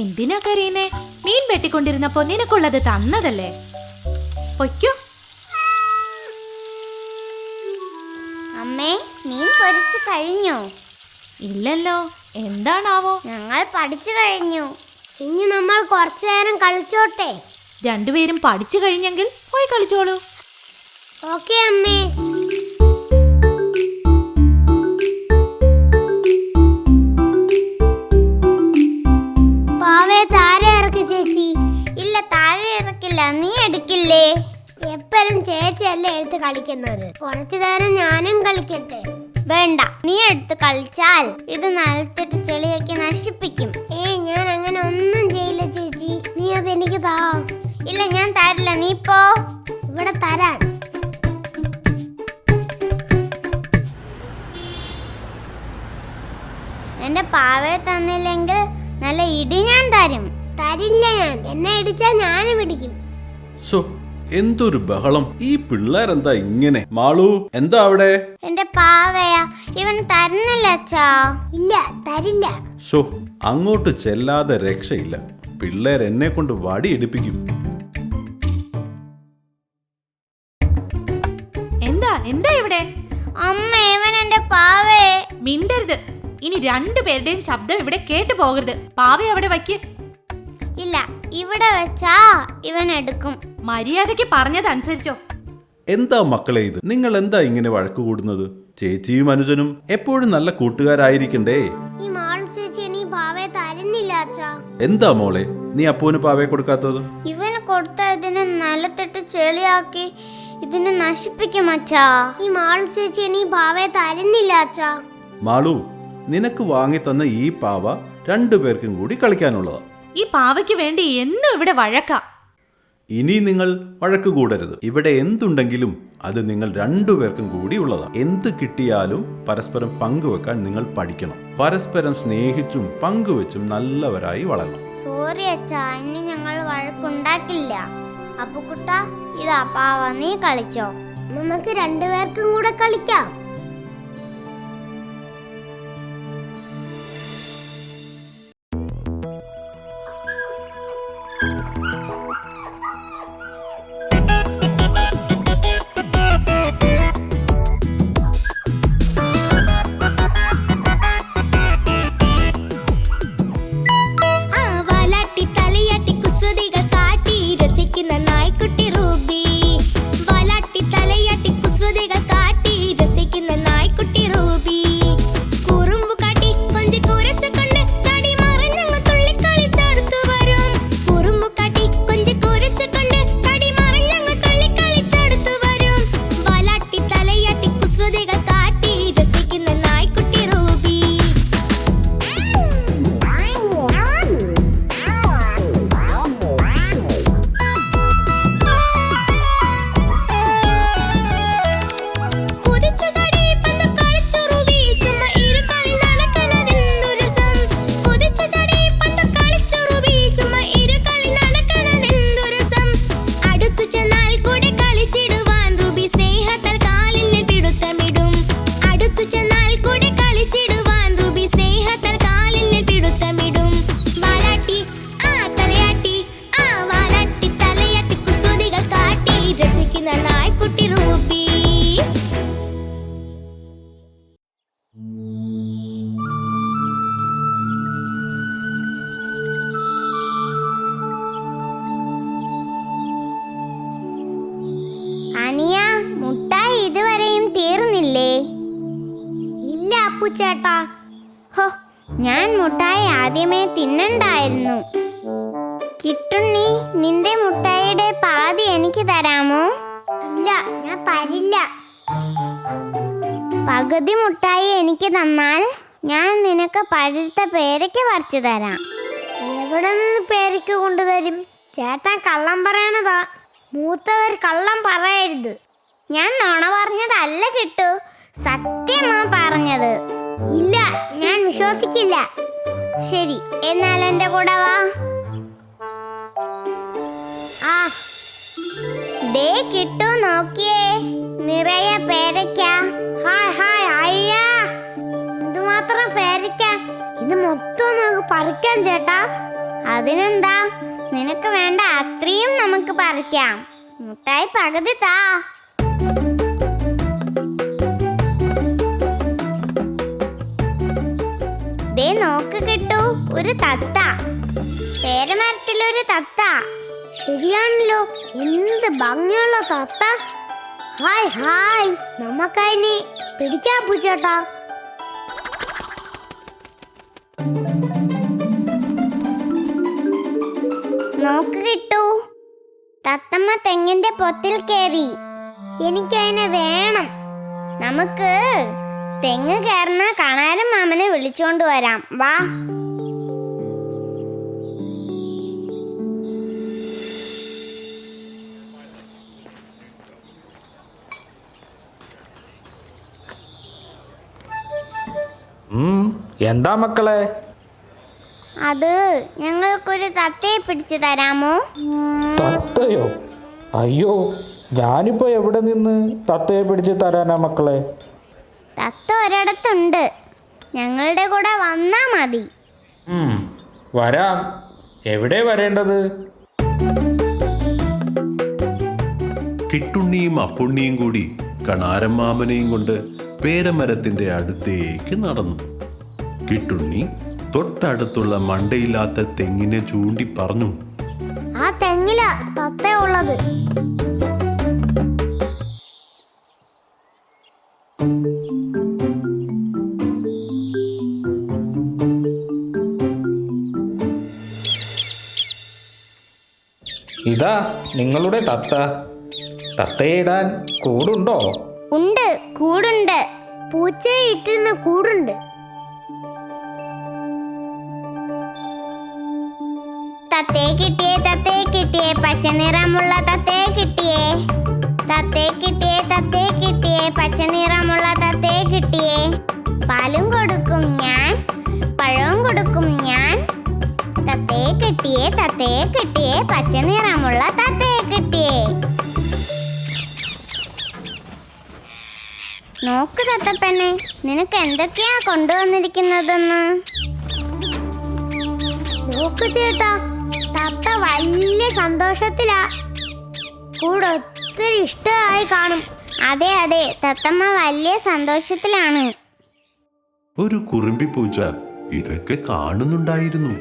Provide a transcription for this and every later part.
എന്തിനാ കരീനെ? മീൻ വെട്ടിക്കൊണ്ടിരുന്നപ്പോ നിനക്കുള്ളത് തന്നതല്ലേ? പൊയ്ക്കോ. അമ്മേ, മീൻ പൊരിച്ചു കഴിഞ്ഞു? ഇല്ലല്ലോ. എന്താണാവോ? ഞങ്ങൾ പഠിച്ചു കഴിഞ്ഞു. ഇനി നമ്മൾ കുറച്ചു നേരം കളിച്ചോട്ടെ? രണ്ടുപേരും പഠിച്ചു കഴിഞ്ഞെങ്കിൽ പോയി കളിച്ചോളൂ. ഓക്കെ അമ്മേ. പാവേ, താഴെ ഇറക്ക് ചേച്ചി. ഇല്ല, താഴെ ഇറക്കില്ല. നീ എടുക്കില്ലേ? എപ്പോഴും ചേച്ചിയല്ലേ എടുത്ത് കളിക്കുന്നത്. കുറച്ചു നേരം ഞാനും കളിക്കട്ടെ? വേണ്ട, നീ എടുത്ത് കളിച്ചാൽ ഇത് നിലത്തിട്ട് ചെളിയൊക്കെ നശിപ്പിക്കും. ഞാൻ അങ്ങനെ ഒന്നും ചെയ്യില്ല ചേച്ചി. നീ അത് എനിക്ക് താ. ഇല്ല, ഞാൻ തരില്ല. നീ പോ. ഇവിടെ തരാൻ. എന്റെ പാവയെ തന്നില്ലെങ്കിൽ നല്ല ഇടി ഞാൻ തരും. തരില്ല ഞാൻ. എന്നെ ഇടിച്ചാൽ ഞാനും ഇടിക്കും. എന്തൊരു ബഹളം! ഈ പിള്ളേരെന്താ ഇങ്ങനെ? മാളു, എന്താ അവിടെ? എന്റെ പാവയാ, ഇവൻ തരുന്നില്ല അച്ഛാ. ഇല്ല, തരില്ല. അങ്ങോട്ട് ചെല്ലാതെ രക്ഷയില്ല. പിള്ളേർ എന്നെ കൊണ്ട് വടി എടുപ്പിക്കും. എന്താ എന്താ ഇവിടെ? അമ്മ, ഇവൻ എന്റെ പാവയെ. മിണ്ടരുത്. ഇനി രണ്ടുപേരുടെയും ശബ്ദം ഇവിടെ കേട്ടു പോകരുത്. പാവയെ അവിടെ വയ്ക്ക്. ഇല്ല, ഇവിടെ വെച്ചാ ഇവൻ എടുക്കും. മര്യാദയ്ക്ക് പറഞ്ഞതനുസരിച്ചോ? എന്താ മക്കളെ ഇത്? നിങ്ങൾ എന്താ ഇങ്ങനെ വഴക്ക് കൂടുന്നത്? ചേച്ചിയും അനുജനും എപ്പോഴും നല്ല കൂട്ടുകാരായിരിക്കണ്ടേ? ഈ മാളു ചേച്ചി നീ പാവയെ തരുന്നില്ല അച്ഛാ. എന്താ മോളെ, നീ അപ്പൂന് പാവയെ കൊടുക്കാത്തത്? ഇവന് കൊടുത്ത ഇതിനെ നിലത്തിട്ട് ചെളിയാക്കി ഇതിനെ നശിപ്പിക്കും അച്ഛാ. ഈ മാളു ചേച്ചി നീ പാവയെ തരുന്നില്ല അച്ഛാ. മാളു, നിനക്ക് വാങ്ങി തന്ന ഈ പാവ രണ്ടുപേർക്കും കൂടി കളിക്കാനുള്ളതാ. ഈ പാവയ്ക്ക് വേണ്ടി എന്നും ഇവിടെ വഴക്കാ. ഇനി നിങ്ങൾ വഴക്ക് കൂടരുത്. ഇവിടെ എന്തുണ്ടെങ്കിലും അത് നിങ്ങൾ രണ്ടുപേർക്കും കൂടി ഉള്ളതാ. എന്ത് കിട്ടിയാലും പരസ്പരം പങ്കുവെക്കാൻ നിങ്ങൾ പഠിക്കണം. പരസ്പരം സ്നേഹിച്ചും പങ്കുവെച്ചും നല്ലവരായി വളരണം. സോറി അച്ഛാ, ഇനി ഞങ്ങൾ വഴക്കുണ്ടാക്കില്ല. അപ്പുക്കുട്ട, ഇതാ പാവ, നീ കളിച്ചോ. നമുക്ക് രണ്ടുപേർക്കും കൂടെ കളിക്കാം. നായ്ക്കുട്ടി റൂബി വാലാട്ടി തലയാട്ടി കുസൃതികൾ കാട്ടി രസിക്കുന്ന പൂച്ചേട്ടാ. ഹോ, ഞാൻ മുട്ടായി ആദ്യമേ തിന്നണ്ടായിരുന്നു. കിട്ടുണ്ണി, നിന്റെ മുട്ടായിയുടെ പാതി എനിക്ക് തരാമോ? ഇല്ല, ഞാൻ തരില്ല. പകുതി മുട്ടായി എനിക്ക് തന്നാൽ ഞാൻ നിനക്ക് പഴുത്ത പേരയ്ക്ക പറിച്ചു തരാം. എവിടെ നിന്ന് പേരയ്ക്ക കൊണ്ടുതരും? ചേട്ടൻ കള്ളം പറയണതാ. മൂത്തവർ കള്ളം പറയരുത്. ഞാൻ നുണ പറഞ്ഞതല്ല കിട്ടു, സത്യമാ പറഞ്ഞത്. ഇല്ല, ഞാൻ വിശ്വസിക്കില്ല. ശരി, എന്നാൽ എൻ്റെ കൂടെ വാ. ആ ദേ കിട്ടു, നോക്കിയേ, നിറയെ പേരയ്ക്ക. ഹായ് ഹായ് അയ്യാ, എന്തുമാത്രം പേരയ്ക്ക! ഇത് മൊത്തം നമുക്ക് പറിക്കാം ചേട്ടാ. അതിനെന്താ, നിനക്ക് വേണ്ട അത്രയും നമുക്ക് പറിക്കാം. മുട്ടായി പകുതി താ. ദേ നോക്ക് കിട്ടു, ഒരു തത്ത. പേരമരത്തിലൊരു തത്ത. ശരിയാണല്ലോ, എന്ത് ഭംഗിയുള്ള തത്ത. ഹായ് ഹായ്, നമുക്കതിനെ പിടിക്കാൻ പൂച്ചേട്ടാ. നോക്ക് കിട്ടു, തത്തമ്മ തെങ്ങിന്റെ പൊത്തിൽ കയറി. എനിക്കതിനെ വേണം. നമുക്ക് തെങ്ങ് കയറുന്ന കണാരൻ മാമനെ വിളിച്ചോണ്ട് വരാം, വാ. എന്താ മക്കളെ? അത് ഞങ്ങൾക്കൊരു തത്തയെ പിടിച്ചു തരാമോ? തത്തയോ? അയ്യോ, ഞാനിപ്പോ എവിടെ നിന്ന് തത്തയെ പിടിച്ച് തരാനാ മക്കളെ? തത്ത ഒരിടത്തുണ്ട്, ഞങ്ങളുടെ കൂടെ വന്നാ മതി. വരാം. എവിടെ വരേണ്ടത്? കിട്ടുണ്ണിയും അപ്പുണ്ണിയും കൂടി കണാരമ്മാമനെയും കൊണ്ട് പേരമരത്തിന്റെ അടുത്തേക്ക് നടന്നു. കിട്ടുണ്ണി തൊട്ടടുത്തുള്ള മണ്ടയില്ലാത്ത തെങ്ങിനെ ചൂണ്ടി പറഞ്ഞു, ആ തെങ്ങിലാ തത്ത ഉള്ളത്. ഇതാ നിങ്ങളുടെ തത്ത. തത്തയെ ഇടാൻ കൂടുണ്ടോ? ഉണ്ട്, കൂടുണ്ട്. പൂച്ചയെ ഇട്ടിരുന്ന കൂടുണ്ട്. തത്തയെ കിട്ടിയേ, തത്തയെ കിട്ടിയേ, പച്ച നിറമുള്ള തത്തയെ കിട്ടിയേ. തത്തയെ കിട്ടിയേ, തത്തയെ കിട്ടിയേ, പച്ച നിറമുള്ള തത്തയെ കിട്ടിയേ. പാലും കൊടുക്കും ഞാൻ, പഴവും കൊടുക്കും ഞാൻ. തത്തയെ കിട്ടിയേ, തത്തയെ കിട്ടിയേ, പച്ച നിറമുള്ള തത്തയെ കിട്ടിയേ. നോക്ക് തത്തപ്പനെ, നിനക്ക് എന്തൊക്കെയാ കൊണ്ടുവന്നിരിക്കുന്നതെന്ന്. നോക്ക് ചേട്ടാ, തത്ത വലിയ സന്തോഷത്തിലാ. കൂടെ ഒത്തിരി ഇഷ്ടമായി കാണും. അതെ അതെ, തത്തമ്മ വലിയ സന്തോഷത്തിലാണ്. ഒരു കുറുമ്പി പൂച്ച ഇതൊക്കെ കാണുന്നുണ്ടായിരുന്നു.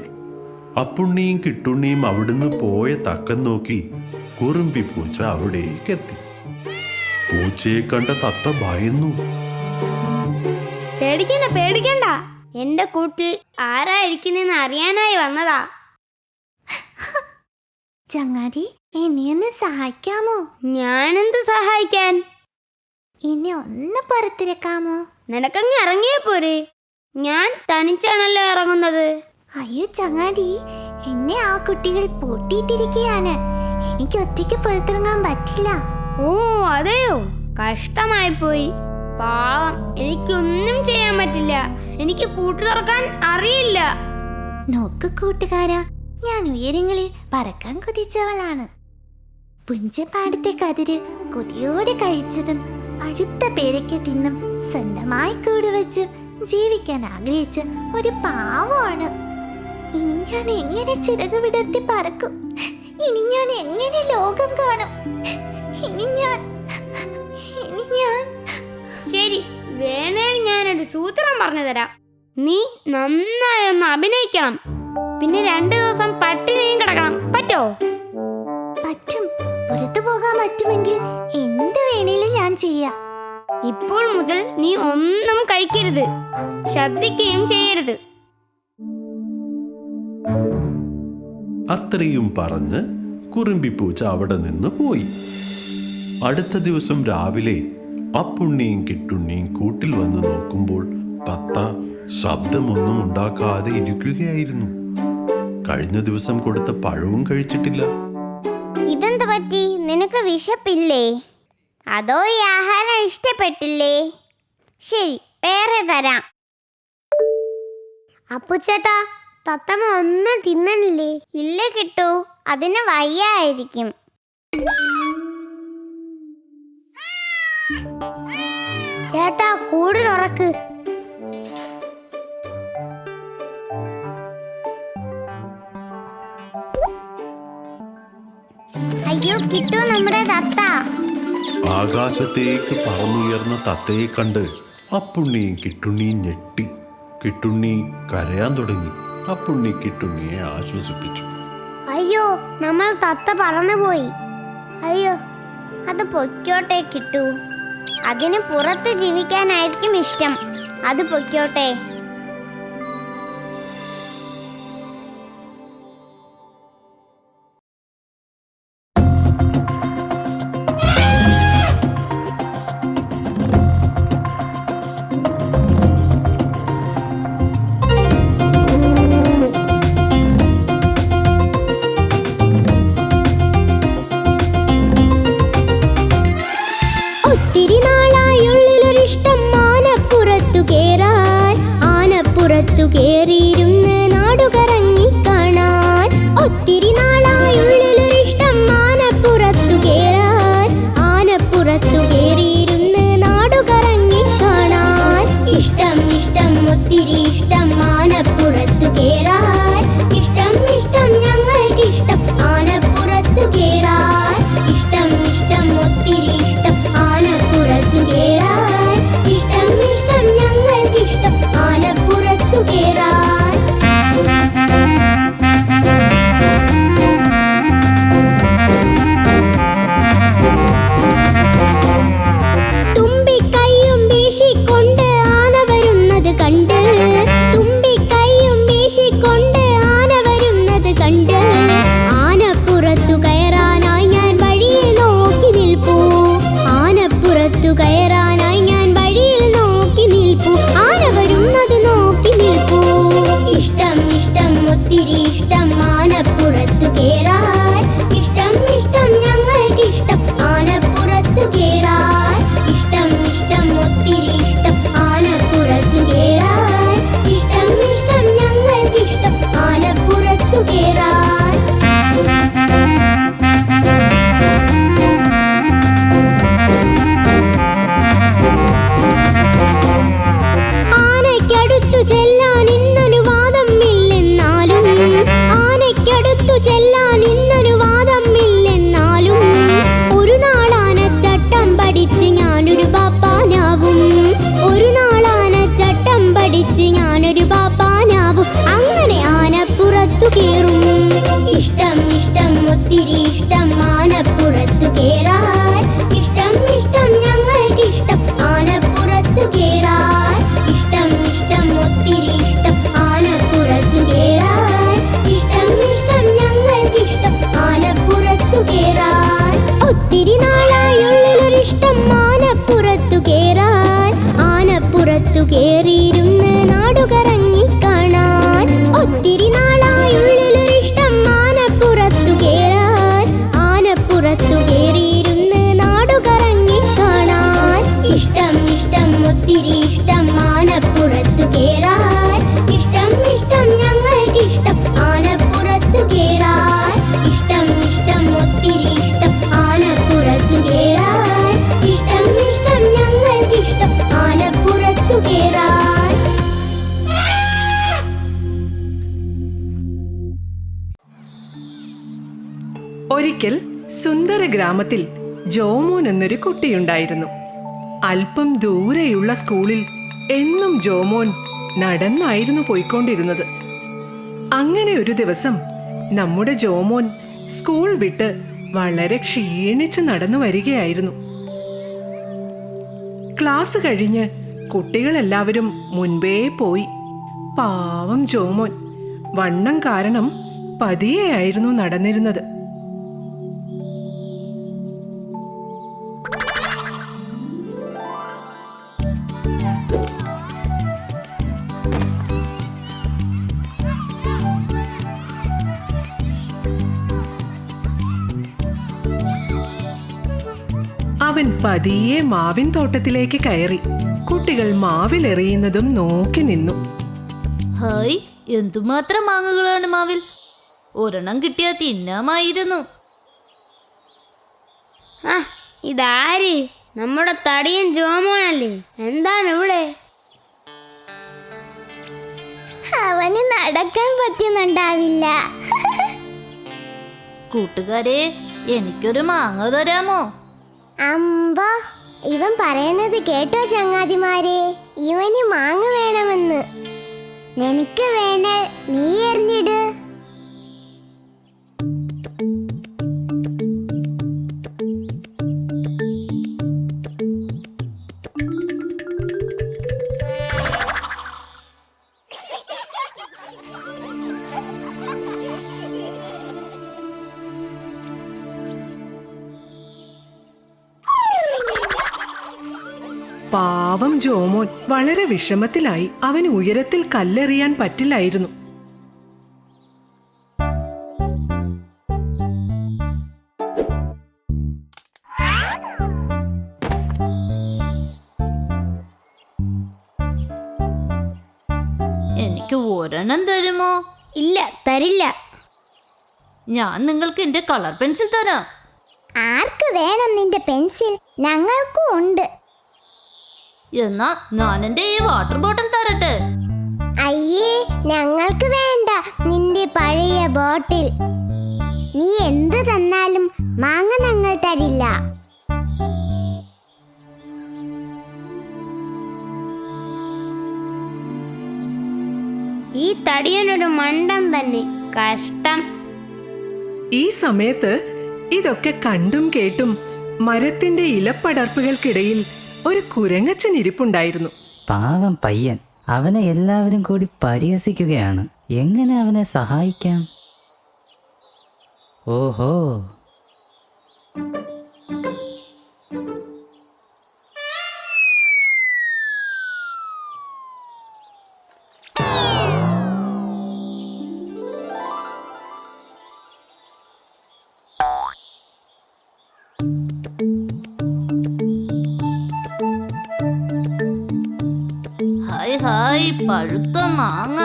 അപ്പുണ്ണിയും കിട്ടുണ്ണിയും അവിടുന്ന് പോയ തക്കം നോക്കി കുറുമ്പി പൂച്ച അവിടേക്ക് എത്തി. പൂച്ചയെ കണ്ട തത്ത ഭയന്നു. പേടിക്കണ്ട പേടിക്കണ്ട, എന്റെ കൂട്ടിൽ ആരായിരിക്കുന്നെന്ന് അറിയാനായി വന്നതാ. ചങ്ങാതി, എന്നെ ഒന്ന് സഹായിക്കാമോ? ഞാനെന്ത് സഹായിക്കാൻ? എന്നെ ഒന്ന് പുറത്തിരക്കാമോ? നിനക്കങ്ങ് ഇറങ്ങിയേ പോരെ, ഞാൻ തനിച്ചാണല്ലോ ഇറങ്ങുന്നത്. അയ്യോ ചങ്ങാതി, എന്നെ ആ കുട്ടികൾ പൂട്ടിയിട്ടിരിക്കുകയാണ്. എനിക്ക് ഒറ്റയ്ക്ക് പുറത്തിറങ്ങാൻ പറ്റില്ല. ഓ അതെയോ, കഷ്ടമായി പോയി. പാവം, എനിക്കൊന്നും ചെയ്യാൻ പറ്റില്ല. എനിക്ക് പൂട്ട് തുറക്കാൻ അറിയില്ല. നോക്ക് കൂട്ടുകാരാ, ഞാൻ ഉയരങ്ങളിൽ പറക്കാൻ കൊതിച്ചവളാണ്. പുഞ്ചപ്പാടത്തെ കതിര് കൊതിയോടെ കഴിച്ചതും അടുത്ത പേരയ്ക്ക് തിന്നും സ്വന്തമായി കൂടുവെച്ചും ജീവിക്കാൻ ആഗ്രഹിച്ച ഒരു പാവമാണ്. ഇനി ഞാൻ എങ്ങനെ ചിറക് വിടർത്തി പറക്കും? ഇനി ഞാൻ എങ്ങനെ ലോകം കാണും? ഇനി ഞാൻ ശരി, വേണേൽ ഞാനൊരു സൂത്രം പറഞ്ഞു തരാം. നീ നന്നായി ഒന്ന് അഭിനയിക്കണം, പിന്നെ 2 ദിവസം പട്ടിണിയും കിടക്കണം. പറ്റോ? പറ്റും. പുറത്തു പോകാൻ പറ്റുമെങ്കിൽ എന്ത് വേണേലും ഞാൻ ചെയ്യാം. ഇപ്പോൾ മുതൽ നീ ഒന്നും കഴിക്കരുത്, ശബ്ദിക്കുകയും ചെയ്യരുത്. അത്രയും പറഞ്ഞ് കുറുമ്പിപ്പൂച്ച അവിടെ നിന്ന് പോയി. അടുത്ത ദിവസം രാവിലെ അപ്പുണ്ണിയും കിട്ടുണ്ണിയും കൂട്ടിൽ വന്ന് നോക്കുമ്പോൾ തത്ത ശബ്ദമൊന്നും ഉണ്ടാക്കാതെ ഇരിക്കുകയായിരുന്നു. കഴിഞ്ഞ ദിവസം കൊടുത്ത പഴവും കഴിച്ചിട്ടില്ല. ഇതെന്ത് പറ്റി? നിനക്ക് വിശപ്പില്ലേ? അതോ ഈ ആഹാരം ഇഷ്ടപ്പെട്ടില്ലേ? ശരി, വേറെ തരാം. അപ്പുച്ചേട്ടാ, തത്തമ്മ ഒന്നും തിന്നണില്ലേ? ഇല്ല കിട്ടു, അതിന് വയ്യായിരിക്കും. ചേട്ടാ, കൂട് തുറക്ക്. അയ്യോ കിട്ടു, നമ്മുടെ തത്ത. ആകാശത്തേക്ക് പറന്നുയർന്ന തത്തയെ കണ്ട് അപ്പുണ്ണിയും കിട്ടുണ്ണിയും ഞെട്ടി. കിട്ടുണ്ണി കരയാൻ തുടങ്ങി. അപ്പുണ്ണി കിട്ടുണ്ണിയെ ആശ്വസിപ്പിച്ചു. അയ്യോ, നമ്മൾ തത്ത പറന്നുപോയി. അയ്യോ, അത് പൊയ്ക്കോട്ടെ കിട്ടു. അതിന് പുറത്ത് ജീവിക്കാനായിരിക്കും ഇഷ്ടം. അത് പൊയ്ക്കോട്ടെ. ഒത്തിരി നാളായുള്ളിലൊരിഷ്ടം ആനപ്പുറത്തു കേറാൻ, ആനപ്പുറത്തു കേറിയിരുന്ന് നാടുകറങ്ങി കാണാൻ. ഒത്തിരി നാളായുള്ളിലൊരിഷ്ടം ആനപ്പുറത്തു കേറാൻ, ആനപ്പുറത്തു കേറിയിരുന്ന് നാടുകറങ്ങി കാണാൻ. ഇഷ്ടം ഇഷ്ടം ഒത്തിരി ഇഷ്ടം ആനപ്പുറത്തു കേറാൻ. ഇഷ്ടം ഇഷ്ടം ഞങ്ങൾക്കിഷ്ടം ആനപ്പുറത്തു കേറാൻ. ഇഷ്ടം ഇഷ്ടം ഒത്തിരി ഇഷ്ടം ആനപ്പുറത്തു കേറാൻ. ഇഷ്ടം ഇഷ്ടം ഞങ്ങൾക്കിഷ്ടം ആനപ്പുറത്തു കേറാൻ. തുമ്പിക്കൈയും വീശിക്കൊണ്ട് ആന വരുന്നത് കണ്ട്, തുമ്പിക്കൈയും വീശിക്കൊണ്ട് ആന വരുന്നത് കണ്ട്, ആനപ്പുറത്തു കയറാനായി ഞാൻ വഴിയിൽ നോക്കി നിൽപ്പൂ. ആനപ്പുറത്തു കയറാനായി ഞാൻ വഴിയിൽ നോക്കി നിൽപ്പൂ. ആന വരുന്നത് നോക്കി നിൽപ്പൂ. ഇഷ്ടം ഇഷ്ടം ഒത്തിരി ഇഷ്ടം ആനപ്പുറത്തു കേറാൻ. ഇഷ്ടം ഇഷ്ടം ഞങ്ങൾക്കിഷ്ടം ആനപ്പുറത്തു കേറാൻ. ഇഷ്ടം ഇഷ്ടം ഒത്തിരി ഇഷ്ടം ആനപ്പുറത്തു കേറാൻ. ഇഷ്ടം ഇഷ്ടം ഞങ്ങൾക്കിഷ്ടം ആനപ്പുറത്തു കേറാൻ. ആനയ്ക്കടുത്തു ചെല്ലാൻ ഇന്നനുവാദം ഇല്ലെന്നാലും, ആനയ്ക്കടുത്തു ചെല്ലാൻ ഇന്നനുവാദം ഇല്ലെന്നാലും, ഒരു നാളാനച്ചട്ടം പഠിച്ച് ഞാനൊരു പാപ്പാനാവും. ഒരു നാളാനച്ചട്ടം പഠിച്ച് ഞാനൊരു പാപ്പാനാവും. അങ്ങനെ ആനപ്പുറത്തു കേറും. ഇഷ്ടം ഇഷ്ടം ഒത്തിരി ഇഷ്ടം ആനപ്പുറത്തു കേറാൻ. ഇഷ്ടം ഇഷ്ടം ഞങ്ങൾക്കിഷ്ടം ആനപ്പുറത്തു കേറാൻ. ഇഷ്ടം ഇഷ്ടം ഒത്തിരി ഇഷ്ടം ആനപ്പുറത്തു കേറാൻ. ഇഷ്ടം ഇഷ്ടം ഞങ്ങൾക്കിഷ്ടം ആനപ്പുറത്തു കേറാൻ. ഒത്തിരി നാളായുള്ളിലൊരിഷ്ടം ആനപ്പുറത്തു കേറാൻ, ആനപ്പുറത്തു കേറിയിരുന്ന് നാടുകറങ്ങി കാണാൻ. ഒത്തിരി നാളായുള്ളിലൊരിഷ്ടം ആനപ്പുറത്തു കേറാൻ, ആനപ്പുറത്തു കേറിയിരുന്ന് നാടുകറങ്ങി കാണാൻ. ഇഷ്ടം ഇഷ്ടം ഒത്തിരി ഇഷ്ടം ആനപ്പുറത്തു കേറാൻ. ഇഷ്ടം ഇഷ്ടം ഞങ്ങൾക്കിഷ്ടം ആനപ്പുറത്തു കേറാൻ. ഇഷ്ടം ഇഷ്ടം ഒത്തിരി ഇഷ്ടം ആനപ്പുറത്തു കേറാൻ. ഇഷ്ടം ഇഷ്ടം ഞങ്ങൾക്കിഷ്ടം ആനപ്പുറത്തു കേറാൻ. ഒരിക്കൽ സുന്ദര ഗ്രാമത്തിൽ ജോമോൻ എന്നൊരു കുട്ടിയുണ്ടായിരുന്നു. അല്പം ദൂരെയുള്ള സ്കൂളിൽ എന്നും ജോമോൻ നടന്നായിരുന്നു പോയിക്കൊണ്ടിരുന്നത്. അങ്ങനെ ഒരു ദിവസം നമ്മുടെ ജോമോൻ സ്കൂൾ വിട്ട് വളരെ ക്ഷീണിച്ച് നടന്നു വരികയായിരുന്നു. ക്ലാസ് കഴിഞ്ഞ് കുട്ടികളെല്ലാവരും മുൻപേ പോയി. പാവം ജോമോൻ വണ്ണം കാരണം പതിയെയായിരുന്നു നടന്നിരുന്നത്. അവൻ പതിയെ മാവിൻ തോട്ടത്തിലേക്ക് കയറി. കുട്ടികൾ മാവിലെറിയുന്നതും നോക്കി നിന്നു. ഹായ്, എന്തുമാത്രം മാങ്ങകളാണ് മാവിൽ! ഒരെണ്ണം കിട്ടിയാൽ തിന്നാമായിരുന്നു. ആ, ഇതാര്? നമ്മുടെ തടിയൻ ജോമോനല്ലേ? എന്താണ് ഇവിടെ? അവന് നടക്കാൻ പറ്റുന്നുണ്ടാവില്ല. കൂട്ടുകാരെ, എനിക്കൊരു മാങ്ങ തരാമോ? അമ്പോ, ഇവൻ പറയണത് കേട്ടോ ചങ്ങാതിമാരെ? ഇവന് മാങ്ങ വേണമെന്ന്. നിനക്ക് വേണേ നീ എറിഞ്ഞിട്. പാവം ജോമോൻ വളരെ വിഷമത്തിലായി. അവന് ഉയരത്തിൽ കല്ലെറിയാൻ പറ്റില്ലായിരുന്നു. എനിക്ക് ഒരെണ്ണം തരുമോ? ഇല്ല, തരില്ല. ഞാൻ നിങ്ങൾക്ക് എൻ്റെ കളർ പെൻസിൽ തരാം. ആർക്ക് വേണം നിന്റെ പെൻസിൽ? ഞങ്ങൾക്കും ഉണ്ട്. എന്നാ ഞാൻ എൻ്റെ ഈ വാട്ടർ ബോട്ടിൽ തരട്ടെ. അയ്യേ, ഞങ്ങൾക്ക് വേണ്ട നിന്റെ പഴയ ബോട്ടിൽ. നീ എന്ത് തന്നാലും മാങ്ങ ഞങ്ങൾ തരില്ല. ഈ തടിയനൊരു മണ്ടൻ തന്നെ. കഷ്ടം. ഈ സമയത്ത് ഇതൊക്കെ കണ്ടും കേട്ടും മരത്തിന്റെ ഇലപ്പടർപ്പുകൾക്കിടയിൽ ഒരു കുരങ്ങച്ചൻ ഇരിപ്പുണ്ടായിരുന്നു. പാവം പയ്യൻ, അവനെ എല്ലാവരും കൂടി പരിഹസിക്കുകയാണ്. എങ്ങനെ അവനെ സഹായിക്കാം? ഓഹോ, ഹായ് ഹായ്, പഴുത്ത മാങ്ങ.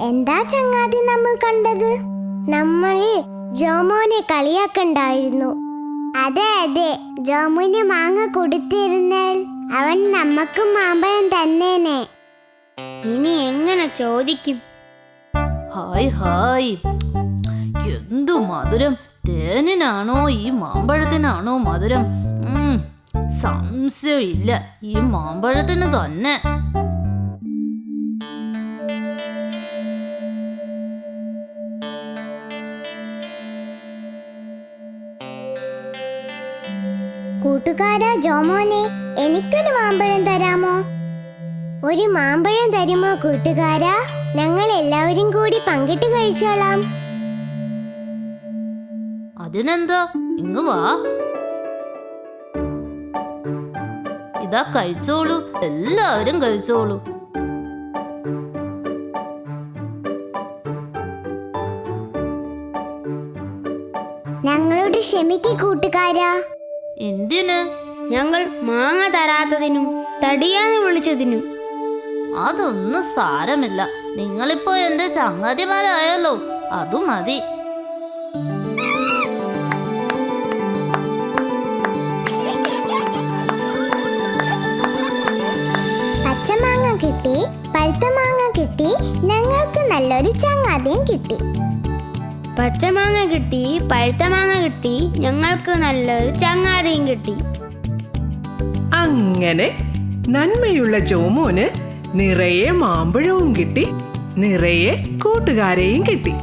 എന്താ ചങ്ങാതി നമ്മൾ കണ്ടത്? നമ്മൾ ജോമോനെ കളിയാക്കണ്ടായിരുന്നു. അതെ അതെ, ജോമോന് മാങ്ങ കൊടുത്തിരുന്നാൽ അവൻ നമുക്കും മാമ്പഴം തന്നേനെ. ഇനി എങ്ങനെ ചോദിക്കും? ഹായ് ഹായ്, എന്തു മധുരം! തേനിനാണോ ഈ മാമ്പഴത്തിനാണോ മധുരം? സംശയമില്ല, ഈ മാമ്പഴത്തിന് തന്നെ. കൂട്ടുകാരാ ജോമോനെ, എനിക്കൊരു മാമ്പഴം തരാമോ? ഒരു മാമ്പഴം തരുമോ കൂട്ടുകാരാ? ഞങ്ങൾ എല്ലാവരും കൂടി പങ്കിട്ട് കഴിച്ചോളാം. അതിനെന്താ, ഇങ്ങ് വാ. ഇതാ കഴിച്ചോളൂ, എല്ലാവരും കഴിച്ചോളൂ. ഞങ്ങളോട് ക്ഷമിക്ക് കൂട്ടുകാരാ. എന്തിന്? ഞങ്ങൾ മാങ്ങ തരാത്തതിനും തടിയാന്ന് വിളിച്ചതിനും. അതൊന്നും സാരമില്ല, നിങ്ങളിപ്പോ എന്റെ ചങ്ങാതിമാരായല്ലോ, അതു മതി. പച്ചമാങ്ങ കിട്ടി, പഴുത്ത മാങ്ങ കിട്ടി, ഞങ്ങൾക്ക് നല്ലൊരു ചങ്ങാതിയും കിട്ടി. പച്ചമാങ്ങ കിട്ടി, പഴുത്ത മാങ്ങ കിട്ടി, ഞങ്ങൾക്ക് നല്ലൊരു ചങ്ങാതിയും കിട്ടി. അങ്ങനെ നന്മയുള്ള ജോമോന് നിറയെ മാമ്പഴവും കിട്ടി, നിറയെ കൂട്ടുകാരെയും കിട്ടി.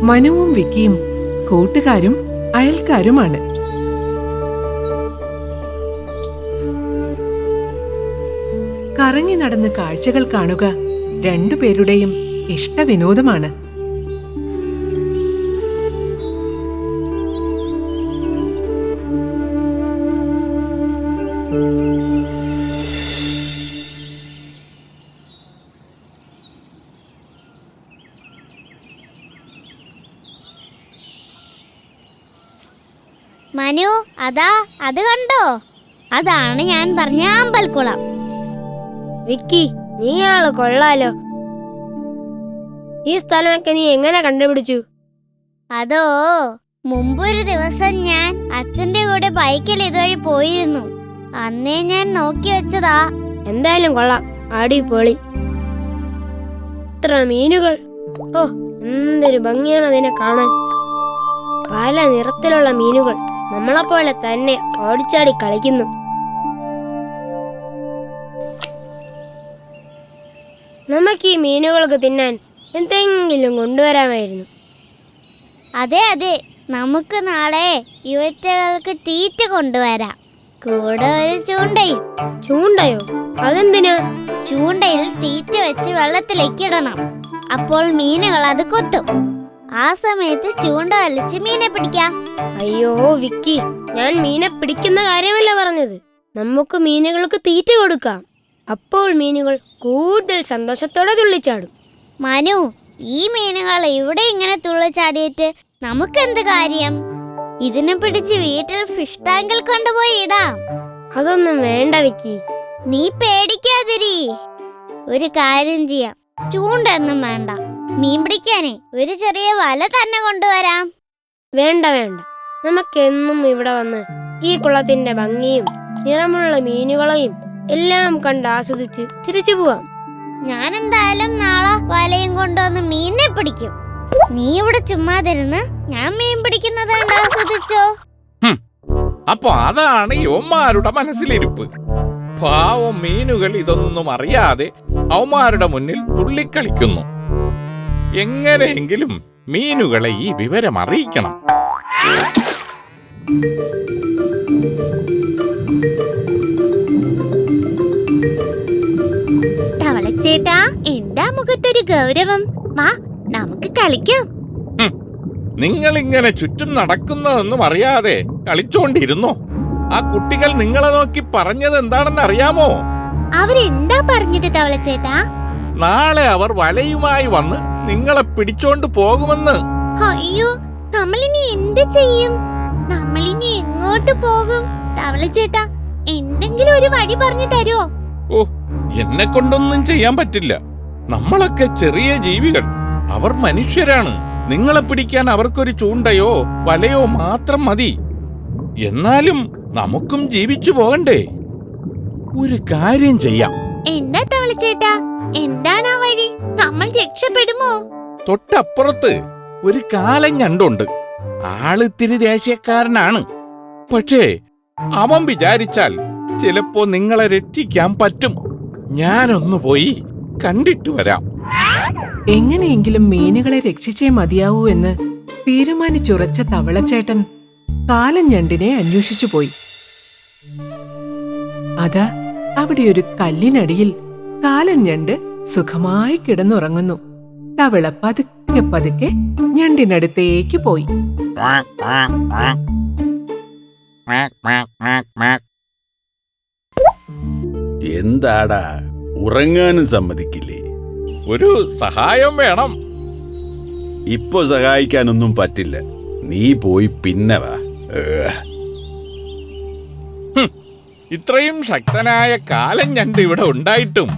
മനുവും വിക്കിയും കൂട്ടുകാരും അയൽക്കാരുമാണ്. കറങ്ങി നടന്ന് കാഴ്ചകൾ കാണുക രണ്ടുപേരുടെയും ഇഷ്ടവിനോദമാണ്. മനു, അതാ അത് കണ്ടോ? അതാണ് ഞാൻ പറഞ്ഞ അമ്പൽക്കുളം. വിക്കി, നീ ആള് കൊള്ളാലോ. ഈ സ്ഥലമൊക്കെ നീ എങ്ങനെ കണ്ടുപിടിച്ചു? അതോ, മുമ്പൊരു ദിവസം ഞാൻ അച്ഛന്റെ കൂടെ ബൈക്കിൽ ഇതുവഴി പോയിരുന്നു. അന്നേ ഞാൻ നോക്കി വെച്ചതാ. എന്തായാലും കൊള്ളാം, അടിപൊളി. ഇത്ര മീനുകൾ! ഓ, എന്തൊരു ഭംഗിയാണ് അതിനെ കാണാൻ. പല നിറത്തിലുള്ള മീനുകൾ നമ്മളെപ്പോലെ തന്നെ ഓടിച്ചാടി കളിക്കുന്നു. നമുക്ക് ഈ മീനുകൾക്ക് തിന്നാൻ എന്തെങ്കിലും കൊണ്ടുവരാമായിരുന്നു. അതെ അതെ, നമുക്ക് നാളെ ഇവറ്റകൾക്ക് തീറ്റ കൊണ്ടുവരാം. കൂടെ ഒരു ചൂണ്ടയും. ചൂണ്ടയോ? അതെന്തിനാ? ചൂണ്ടയിൽ തീറ്റ വെച്ച് വെള്ളത്തിലേക്ക് ഇടണം. അപ്പോൾ മീനുകൾ അത് കൊത്തും. ആ സമയത്ത് ചൂണ്ട വലിച്ച് മീനെ പിടിക്കാം. അയ്യോ വിക്കി, ഞാൻ മീനെ പിടിക്കുന്ന കാര്യമല്ല പറഞ്ഞത്. നമുക്ക് മീനുകൾക്ക് തീറ്റ കൊടുക്കാം. അപ്പോൾ മീനുകൾ കൂടുതൽ സന്തോഷത്തോടെ തുള്ളിച്ചാടും. മനു, ഈ മീനുകൾ ഇവിടെ ഇങ്ങനെ തുള്ളിച്ചാടിയിട്ട് നമുക്കെന്ത് കാര്യം? ഇതിനെ പിടിച്ച് വീട്ടിൽ ഫിഷ് ടാങ്കിൽ കൊണ്ടുപോയി ഇടാം. അതൊന്നും വേണ്ട വിക്കി. നീ പേടിക്കാതിരി. ഒരു കാര്യം ചെയ്യാം, ചൂണ്ടൊന്നും വേണ്ട. മീൻ പിടിക്കാനേ ഒരു ചെറിയ വല തന്നെ കൊണ്ടുവരാം. വേണ്ട വേണ്ട, നമുക്കെന്നും ഇവിടെ വന്ന് ഈ കുളത്തിന്റെ ഭംഗിയും നിറമുള്ള മീനുകളെയും എല്ലാം കണ്ട് ആസ്വദിച്ച് തിരിച്ചു പോവാം. ഞാൻ എന്തായാലും നാളെ വലയും കൊണ്ടുവന്ന് മീനിനെ പിടിക്കും. നീ ഇവിടെ ചുമ്മാതിരുന്ന് ഞാൻ മീൻ പിടിക്കുന്നത് കണ്ട് ആസ്വദിച്ചോ. അപ്പൊ അതാണ് യവന്മാരുടെ മനസ്സിലിരിപ്പ്. പാവം മീനുകൾ ഇതൊന്നും അറിയാതെ അവന്മാരുടെ മുന്നിൽ തുള്ളിക്കളിക്കുന്നു. എങ്ങനെയെങ്കിലും മീനുകളെ ഈ വിവരം അറിയിക്കണം. തവളച്ചേട്ടാ, എന്താ മുഖത്തൊരു ഗൗരവം? വാ, നമുക്ക് കളിക്കാം. നിങ്ങൾ ഇങ്ങനെ ചുറ്റും നടക്കുന്നതൊന്നും അറിയാതെ കളിച്ചോണ്ടിരുന്നോ? ആ കുട്ടികൾ നിങ്ങളെ നോക്കി പറഞ്ഞത് എന്താണെന്ന് അറിയാമോ? അവരെന്താ പറഞ്ഞത് തവളച്ചേട്ടാ? നാളെ അവർ വലയുമായി വന്ന് നിങ്ങളെ പിടിച്ചോണ്ട് പോകുമെന്ന്. അയ്യോ, നമ്മളിനി എന്ത് ചെയ്യും? നമ്മളിനി എങ്ങോട്ട് പോകും? തവളച്ചേട്ടാ, എന്തെങ്കിലും ഒരു വഴി പറഞ്ഞു തരുമോ? ഓ, എന്നെ കൊണ്ടൊന്നും ചെയ്യാൻ പറ്റില്ല. നമ്മളൊക്കെ ചെറിയ ജീവികൾ, അവർ മനുഷ്യരാണ്. നിങ്ങളെ പിടിക്കാൻ അവർക്കൊരു ചൂണ്ടയോ വലയോ മാത്രം മതി. എന്നാലും നമുക്കും ജീവിച്ചു പോകണ്ടേ? ഒരു കാര്യം ചെയ്യാം. എന്താ തവളച്ചേട്ടാ, എന്താണ് ആ വഴി? നമ്മൾ രക്ഷപ്പെടുമോ? തൊട്ടപ്പുറത്ത് ഒരു കാലൻ ഞണ്ടുണ്ട്. ആളിത്തിരി ദേഷ്യക്കാരനാണ്. പക്ഷേ അവൻ വിചാരിച്ചാൽ ചിലപ്പോ നിങ്ങളെ രക്ഷിക്കാൻ പറ്റും. ഞാനൊന്നു പോയി കണ്ടിട്ട് വരാം. എങ്ങനെയെങ്കിലും മീനുകളെ രക്ഷിച്ചേ മതിയാവൂ എന്ന് തീരുമാനിച്ചുറച്ച തവളച്ചേട്ടൻ കാലൻ ഞണ്ടിനെ അന്വേഷിച്ചു പോയി. അതാ അവിടെ ഒരു കല്ലിനടിയിൽ കാലൻ ഞണ്ട് സുഖമായി കിടന്നുറങ്ങുന്നു. തവള പതുക്കെ പതുക്കെ ഞണ്ടിനടുത്തേക്ക് പോയി. എന്താടാ, ഉറങ്ങാനും സമ്മതിക്കില്ലേ? ഒരു സഹായം വേണം. ഇപ്പൊ സഹായിക്കാനൊന്നും പറ്റില്ല. നീ പോയി പിന്നെ വാ. ഇത്രയും ശക്തനായ കാലൻ ഞണ്ട് ഇവിടെ ഉണ്ടായിട്ടും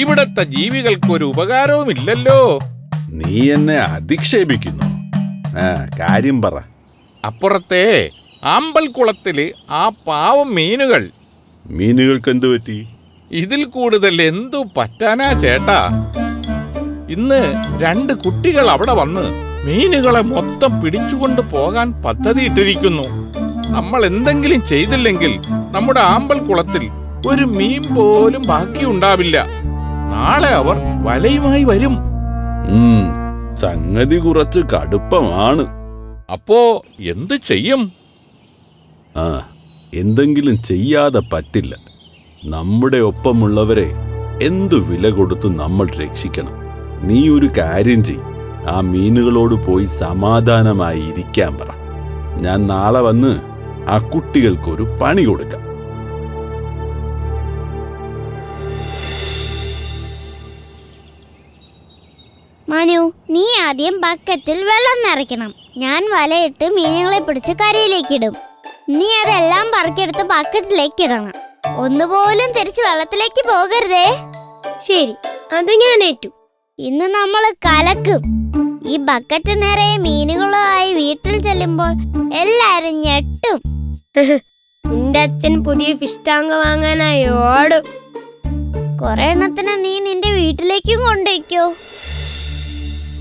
ഇവിടത്തെ ജീവികൾക്കൊരു ഉപകാരവുമില്ലല്ലോ. നീ എന്നെ അധിക്ഷേപിക്കുന്നു. കാര്യം പറ. അപ്പുറത്തെ ആമ്പൽക്കുളത്തില് ആ പാവം മീനുകൾക്ക് എന്തു പറ്റി? ഇതിൽ കൂടുതൽ എന്തു പറ്റാനാ ചേട്ടാ? ഇന്ന് 2 കുട്ടികൾ അവിടെ വന്ന് മീനുകളെ മൊത്തം പിടിച്ചുകൊണ്ട് പോകാൻ പദ്ധതിയിട്ടിരിക്കുന്നു. നമ്മൾ എന്തെങ്കിലും ചെയ്തില്ലെങ്കിൽ നമ്മുടെ ആമ്പൽക്കുളത്തിൽ ഒരു മീൻ പോലും ബാക്കിയുണ്ടാവില്ല. നാളെ അവർ വലയുമായി വരും. സംഗതി കുറച്ച് കടുപ്പമാണ്. അപ്പോ എന്ത് ചെയ്യും? ആ, എന്തെങ്കിലും ചെയ്യാതെ പറ്റില്ല. നമ്മുടെ ഒപ്പമുള്ളവരെ എന്തു വില കൊടുത്തു നമ്മൾ രക്ഷിക്കണം. നീ ഒരു കാര്യം ചെയ്, ആ മീനുകളോട് പോയി സമാധാനമായി ഇരിക്കാൻ പറ. ഞാൻ നാളെ വന്ന് ആ കുട്ടികൾക്കൊരു പണി കൊടുക്കാം. മനു, നീ ആദ്യം ബക്കറ്റിൽ വെള്ളം നിറയ്ക്കണം. ഞാൻ വലയിട്ട് മീനുകളെ പിടിച്ച് കരയിലേക്കിടും. നീ അതെല്ലാം പറക്കിയെടുത്ത് ബക്കറ്റിലേക്ക് ഇടണം. ഒന്നുപോലും തിരിച്ച് വെള്ളത്തിലേക്ക് പോകരുതേ. ശരി, അത് ഞാൻ ഏറ്റു. ഇന്ന് നമ്മൾ കലക്കും. ഈ ബക്കറ്റ് നിറയെ മീനുകളുമായി വീട്ടിൽ ചെല്ലുമ്പോൾ എല്ലാരും ഞെട്ടും. നിന്റെ അച്ഛൻ പുതിയ ഫിഷ് ടാങ്ക് വാങ്ങാനായി ഓടും. കുറെ എണ്ണത്തിന് നീ നിന്റെ വീട്ടിലേക്കും കൊണ്ടുവയ്ക്കോ.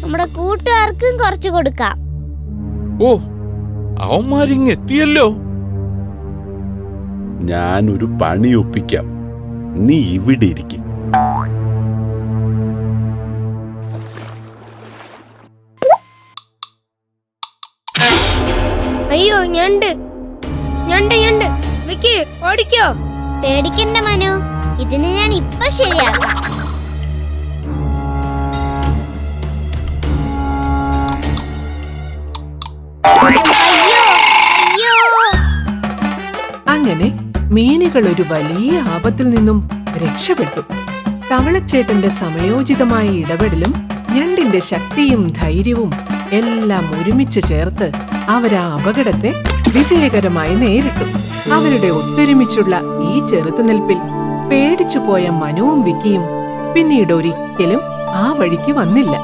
നമ്മുടെ കൂട്ടുകാർക്കും കുറച്ച് കൊടുക്കാം. ഓ, അവന്മാരിങ്ങെത്തിയല്ലോ. ഞാനൊരു പണി ഒപ്പിക്കാം. നീ ഇവിടെ ഇരിക്കും. അയ്യോ, ഞണ്ട് ഞണ്ട് ഞണ്ട്. വിക്കി, ഓടിക്കോ. പേടിക്കണ്ട മനു, ഇതിന് ഞാൻ ഇപ്പൊ ശരിയാക്കാം. അയ്യോ അയ്യോ. അങ്ങനെ മീനുകൾ ഒരു വലിയ ആപത്തിൽ നിന്നും രക്ഷപ്പെട്ടു. തവളച്ചേട്ടന്റെ സമയോചിതമായ ഇടപെടലും ഞണ്ടിന്റെ ശക്തിയും ധൈര്യവും എല്ലാം ഒരുമിച്ച് ചേർത്ത് അവരാ അപകടത്തെ വിജയകരമായി നേരിട്ടു. അവരുടെ ഒത്തൊരുമിച്ചുള്ള ഈ ചെറുത്തുനിൽപ്പിൽ പേടിച്ചുപോയ മനുവും വിക്കിയും പിന്നീട് ഒരിക്കലും ആ വഴിക്ക് വന്നില്ല.